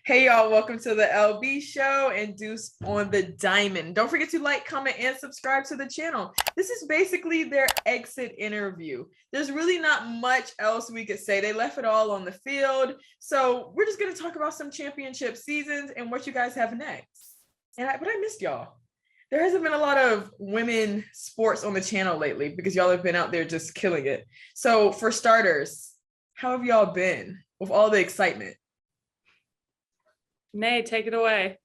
Hey y'all, welcome to the LB show and Deuce on the Diamond. Don't forget to like, comment, and subscribe to the channel. This is basically their exit interview. There's really not much else we could say. They left it all on the field. So we're just gonna talk about some championship seasons and what you guys have next. But I missed y'all. There hasn't been a lot of women sports on the channel lately because y'all have been out there just killing it. So for starters, how have y'all been with all the excitement? Nay, take it away.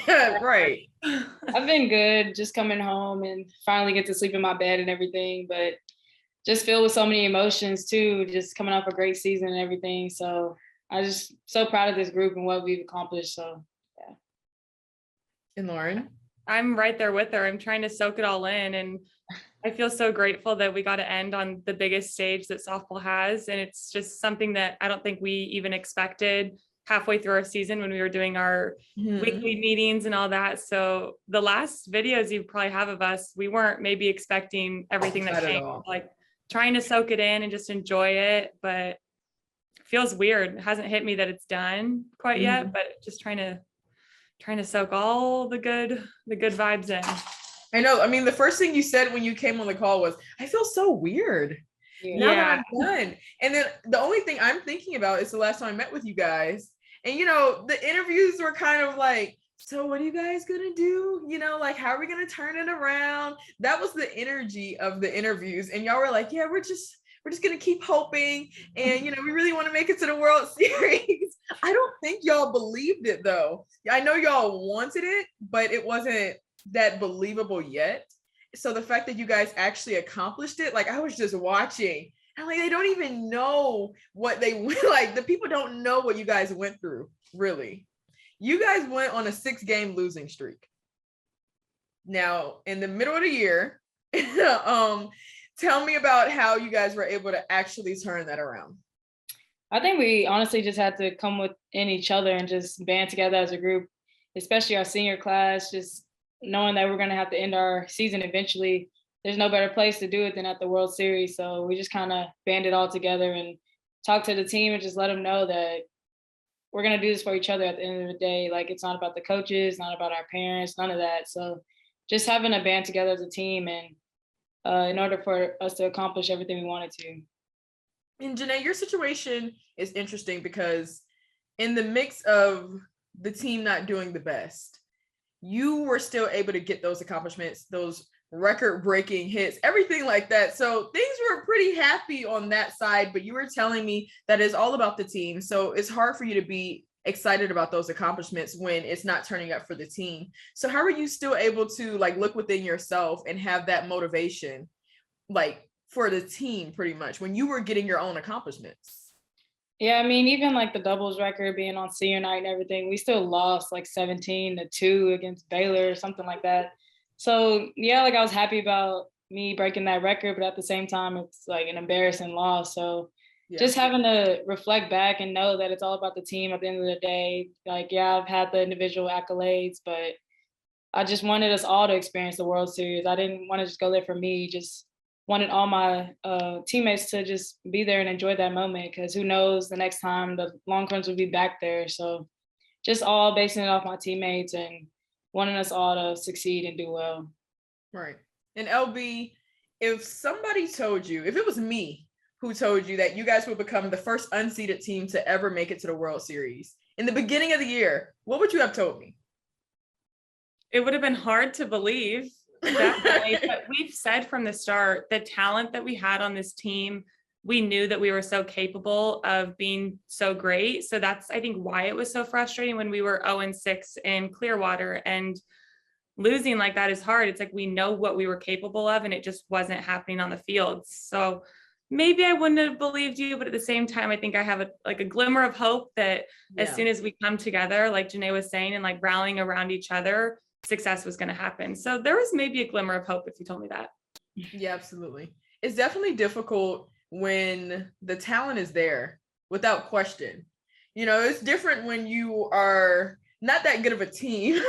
Right. I've been good, just coming home and finally get to sleep in my bed and everything, but just filled with so many emotions too, just coming off a great season and everything. So I just so proud of this group and what we've accomplished. So yeah. And Lauren? I'm right there with her. I'm trying to soak it all in. And I feel so grateful that we got to end on the biggest stage that softball has. And it's just something that I don't think we even expected halfway through our season when we were doing our weekly meetings and all that. So the last videos you probably have of us, we weren't maybe expecting everything that came, like trying to soak it in and just enjoy it, but it feels weird. It hasn't hit me that it's done quite yet, but just trying to soak all the good vibes in. I know. I mean, the first thing you said when you came on the call was, I feel so weird. Now that I'm done. And then the only thing I'm thinking about is the last time I met with you guys. And, the interviews were kind of like, so what are you guys going to do? Like, how are we going to turn it around? That was the energy of the interviews. And y'all were like, yeah, we're just going to keep hoping. And, we really want to make it to the World Series. I don't think y'all believed it, though. I know y'all wanted it, but it wasn't that believable yet. So the fact that you guys actually accomplished it, like I was just watching and like, they don't even know what they went, like the people don't know what you guys went through, really. You guys went on a 6-game losing streak. Now, in the middle of the year, tell me about how you guys were able to actually turn that around. I think we honestly just had to come within each other and just band together as a group, especially our senior class, just knowing that we're going to have to end our season eventually. There's no better place to do it than at the World Series. So we just kind of banded all together and talked to the team and just let them know that we're going to do this for each other at the end of the day. Like, it's not about the coaches, not about our parents, none of that. So just having a band together as a team and in order for us to accomplish everything we wanted to. And Janae, your situation is interesting because in the mix of the team not doing the best, you were still able to get those accomplishments, those record-breaking hits, everything like that. So things were pretty happy on that side, but you were telling me that it's all about the team. So it's hard for you to be excited about those accomplishments when it's not turning up for the team. So how are you still able to like look within yourself and have that motivation, like for the team pretty much when you were getting your own accomplishments? Yeah, I mean, even like the doubles record being on senior night and everything, we still lost like 17-2 against Baylor or something like that. So yeah, like I was happy about me breaking that record, but at the same time, it's like an embarrassing loss. So just having to reflect back and know that it's all about the team at the end of the day. Like, yeah, I've had the individual accolades, but I just wanted us all to experience the World Series. I didn't want to just go there for me, just wanted all my teammates to just be there and enjoy that moment, because who knows, the next time the Longhorns will be back there. So just all basing it off my teammates and wanting us all to succeed and do well. Right. And LB, if somebody told you, if it was me who told you that you guys would become the first unseeded team to ever make it to the World Series in the beginning of the year, what would you have told me? It would have been hard to believe. Definitely. But we've said from the start, the talent that we had on this team, we knew that we were so capable of being so great. So that's, I think, why it was so frustrating when we were 0-6 in Clearwater, and losing like that is hard. It's like, we know what we were capable of and it just wasn't happening on the field. So maybe I wouldn't have believed you, but at the same time, I think I have a glimmer of hope that as soon as we come together, like Janae was saying, and like rallying around each other, success was going to happen. So there was maybe a glimmer of hope if you told me that. Yeah, absolutely. It's definitely difficult when the talent is there without question. It's different when you are not that good of a team,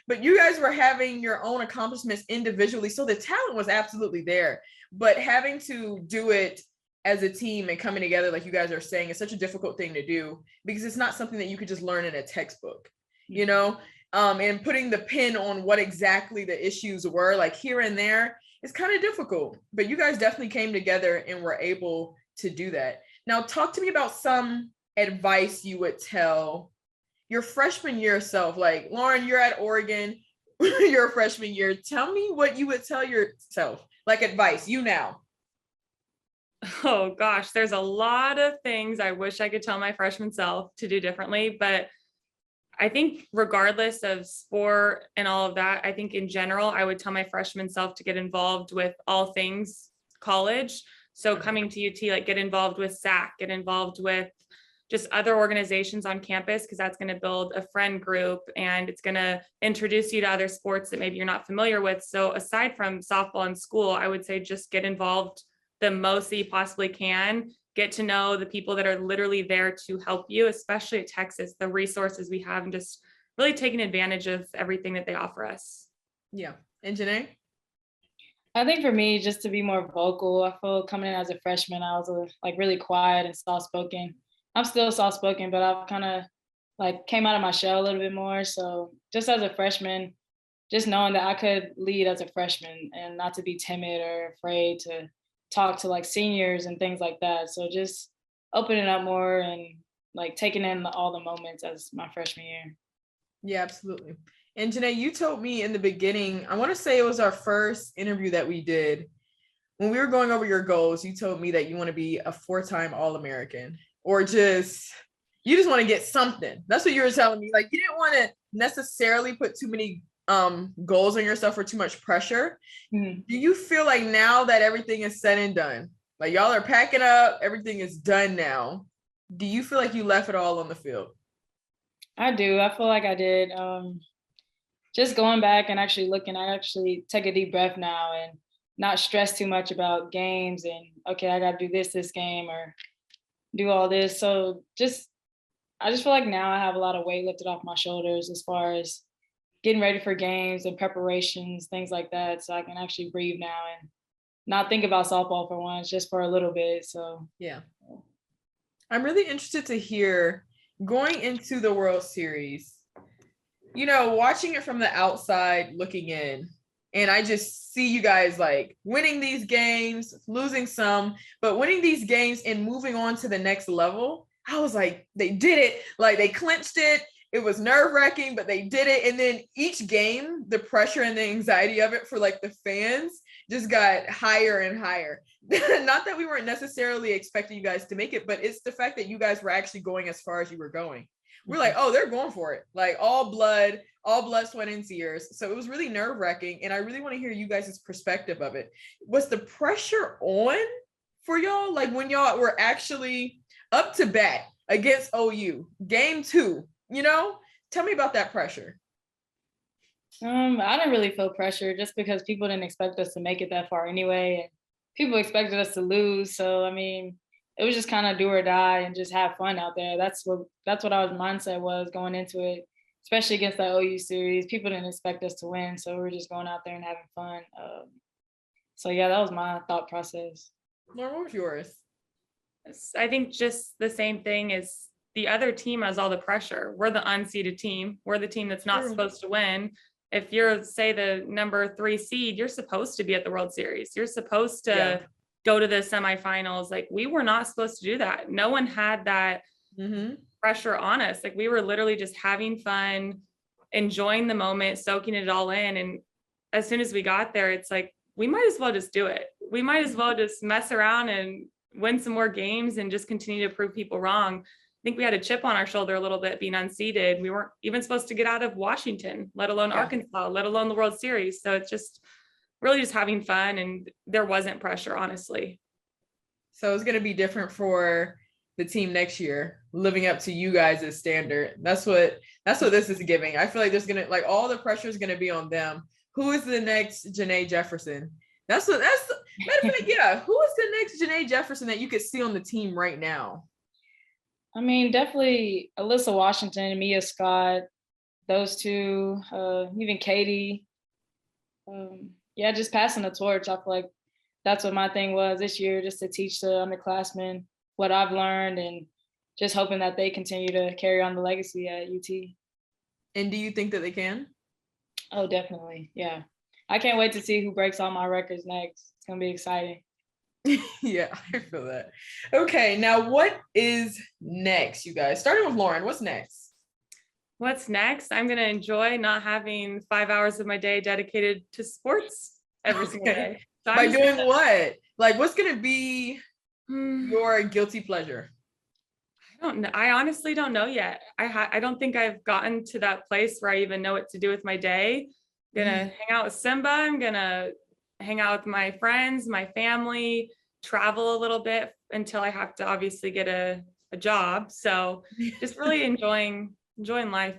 but you guys were having your own accomplishments individually. So the talent was absolutely there, but having to do it as a team and coming together, like you guys are saying, is such a difficult thing to do because it's not something that you could just learn in a textbook, you know? And putting the pin on what exactly the issues were, like here and there, is kind of difficult. But you guys definitely came together and were able to do that. Now, talk to me about some advice you would tell your freshman year self. Like, Lauren, you're at Oregon, your freshman year. Tell me what you would tell yourself, like advice, you now. Oh gosh, there's a lot of things I wish I could tell my freshman self to do differently, but I think regardless of sport and all of that, I think in general, I would tell my freshman self to get involved with all things college. So coming to UT, like get involved with SAC, get involved with just other organizations on campus, because that's going to build a friend group and it's going to introduce you to other sports that maybe you're not familiar with. So aside from softball in school, I would say just get involved the most that you possibly can, get to know the people that are literally there to help you, especially at Texas, the resources we have, and just really taking advantage of everything that they offer us. Yeah. And Janae? I think for me, just to be more vocal. I feel coming in as a freshman, I was like really quiet and soft-spoken. I'm still soft-spoken, but I've kind of like came out of my shell a little bit more. So just as a freshman, just knowing that I could lead as a freshman and not to be timid or afraid to talk to like seniors and things like that. So just opening up more and like taking in all the moments as my freshman year. Yeah, absolutely. And Janae, you told me in the beginning, I want to say it was our first interview that we did, when we were going over your goals, you told me that you want to be a 4-time All-American, or you just want to get something. That's what you were telling me. Like, you didn't want to necessarily put too many goals on yourself or too much pressure. Do you feel like now that everything is said and done, like y'all are packing up, everything is done now, do you feel like you left it all on the field? I do. I feel like I did. Just going back and actually looking, I actually take a deep breath now and not stress too much about games and, okay, I got to do this game or do all this. So I just feel like now I have a lot of weight lifted off my shoulders as far as getting ready for games and preparations, things like that. So I can actually breathe now and not think about softball for once, just for a little bit. So yeah. I'm really interested to hear, going into the World Series, you know, watching it from the outside looking in, and I just see you guys like winning these games, losing some, but winning these games and moving on to the next level. I was like, they did it. Like, they clinched it. It was nerve-wracking, but they did it. And then each game, the pressure and the anxiety of it for like the fans just got higher and higher. Not that we weren't necessarily expecting you guys to make it, but it's the fact that you guys were actually going as far as you were going. We're like, oh, they're going for it. Like all blood, sweat, and tears. So it was really nerve-wracking. And I really want to hear you guys' perspective of it. Was the pressure on for y'all? Like when y'all were actually up to bat against OU, game 2, you know? Tell me about that pressure. I didn't really feel pressure just because people didn't expect us to make it that far anyway. And people expected us to lose. So, I mean, it was just kind of do or die and just have fun out there. That's what our mindset was going into it, especially against the OU series. People didn't expect us to win. So we were just going out there and having fun. So yeah, that was my thought process. Lauren, what was yours? I think just the same thing as the other team has all the pressure. We're the unseeded team. We're the team that's not supposed to win. If you're, say, the number 3 seed, you're supposed to be at the World Series. You're supposed to go to the semifinals. Like, we were not supposed to do that. No one had that pressure on us. Like, we were literally just having fun, enjoying the moment, soaking it all in. And as soon as we got there, it's like, we might as well just do it. We might as well just mess around and win some more games and just continue to prove people wrong. I think we had a chip on our shoulder a little bit being unseeded. We weren't even supposed to get out of Washington, let alone Arkansas, let alone the World Series. So it's just really just having fun, and there wasn't pressure, honestly. So it's going to be different for the team next year, living up to you guys' standard. That's what this is giving. I feel like there's going to, like, all the pressure is going to be on them. Who is the next Janae Jefferson? Who is the next Janae Jefferson that you could see on the team right now? I mean, definitely Alyssa Washington, Mia Scott, those two, even Katie. Just passing the torch. I feel like that's what my thing was this year, just to teach the underclassmen what I've learned and just hoping that they continue to carry on the legacy at UT. And do you think that they can? Oh, definitely. Yeah. I can't wait to see who breaks all my records next. It's going to be exciting. Yeah, I feel that. Okay, now what is next, you guys? Starting with Lauren, what's next? What's next? I'm going to enjoy not having 5 hours of my day dedicated to sports every single day. So by doing what? Like, what's going to be your guilty pleasure? I don't know. I honestly don't know yet. I don't think I've gotten to that place where I even know what to do with my day. I'm gonna hang out with Simba. I'm gonna hang out with my friends, my family, travel a little bit until I have to obviously get a job. So just really enjoying life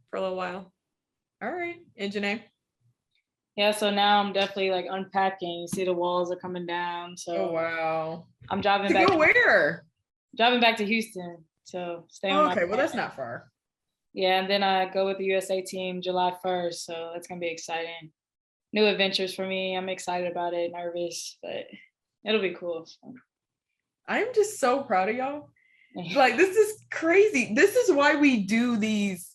for a little while. All right. And Janae? Yeah, so now I'm definitely like unpacking. You see the walls are coming down. So oh wow. I'm driving back. Go where? Driving back to Houston. So staying with my okay, well that's not far. Yeah, and then I go with the USA team July 1st. So that's gonna be exciting. New adventures for me. I'm excited about it, nervous, but it'll be cool. So. I'm just so proud of y'all. Like, this is crazy. This is why we do these,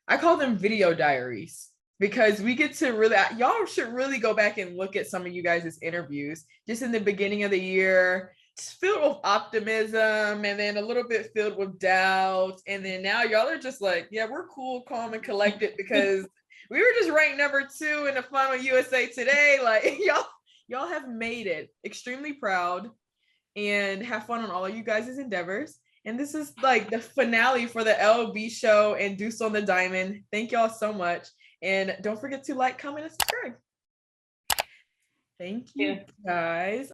I call them video diaries, because we get to really, y'all should really go back and look at some of you guys' interviews just in the beginning of the year. It's filled with optimism and then a little bit filled with doubt. And then now y'all are just like, yeah, we're cool, calm, and collected because we were just ranked number 2 in the final USA Today. Like, y'all have made it. Extremely proud, and have fun on all of you guys' endeavors. And this is like the finale for the LB show and Deuce on the Diamond. Thank y'all so much. And don't forget to like, comment, and subscribe. Thank you, guys.